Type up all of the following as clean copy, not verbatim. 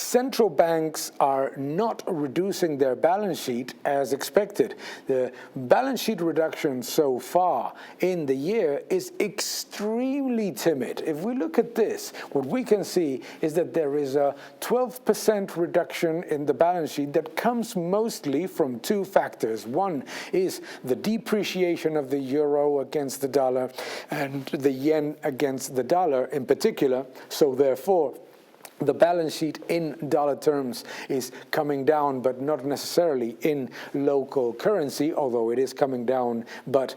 Central banks are not reducing their balance sheet as expected. The balance sheet reduction so far in the year is extremely timid. If we look at this, what we can see is that there is a 12% reduction in the balance sheet that comes mostly from two factors. One is the depreciation of the euro against the dollar and the yen against the dollar in particular. So therefore, the balance sheet in dollar terms is coming down, but not necessarily in local currency, although it is coming down, but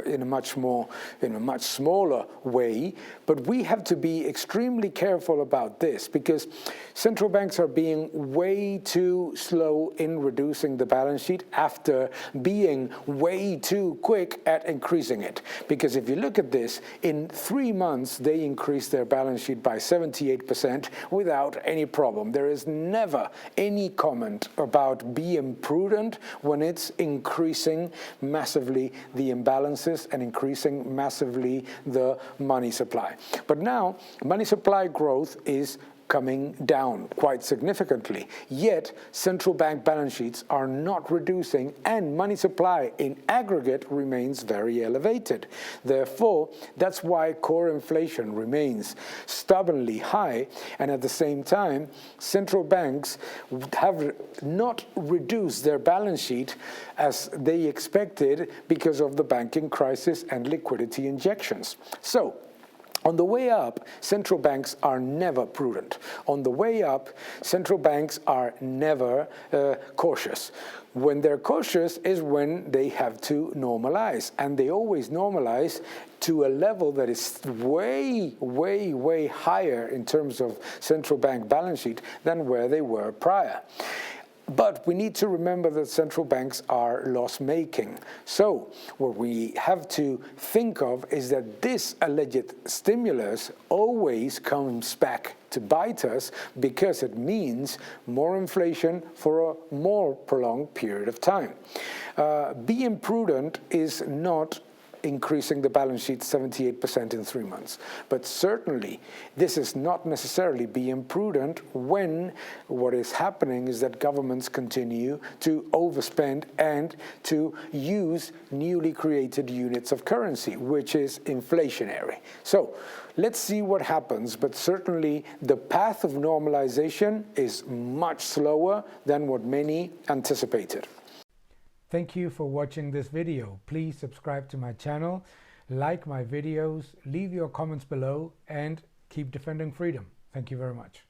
in a much smaller way. But we have to be extremely careful about this because central banks are being way too slow in reducing the balance sheet after being way too quick at increasing it. Because if you look at this, in 3 months, they increased their balance sheet by 78%. Without any problem. There is never any comment about being prudent when it's increasing massively the imbalances and increasing massively the money supply. But now, money supply growth is coming down quite significantly. Yet, central bank balance sheets are not reducing and money supply in aggregate remains very elevated. Therefore, that's why core inflation remains stubbornly high, and at the same time, central banks have not reduced their balance sheet as they expected because of the banking crisis and liquidity injections. So, on the way up, central banks are never prudent. On the way up, central banks are never cautious. When they're cautious is when they have to normalize, and they always normalize to a level that is way higher in terms of central bank balance sheet than where they were prior. But we need to remember that central banks are loss-making. So what we have to think of is that this alleged stimulus always comes back to bite us because it means more inflation for a more prolonged period of time. Being prudent is not increasing the balance sheet 78% in 3 months. But certainly, this is not necessarily being prudent when what is happening is that governments continue to overspend and to use newly created units of currency, which is inflationary. So, let's see what happens, but certainly the path of normalization is much slower than what many anticipated. Thank you for watching this video. Please subscribe to my channel, like my videos, leave your comments below, and keep defending freedom. Thank you very much.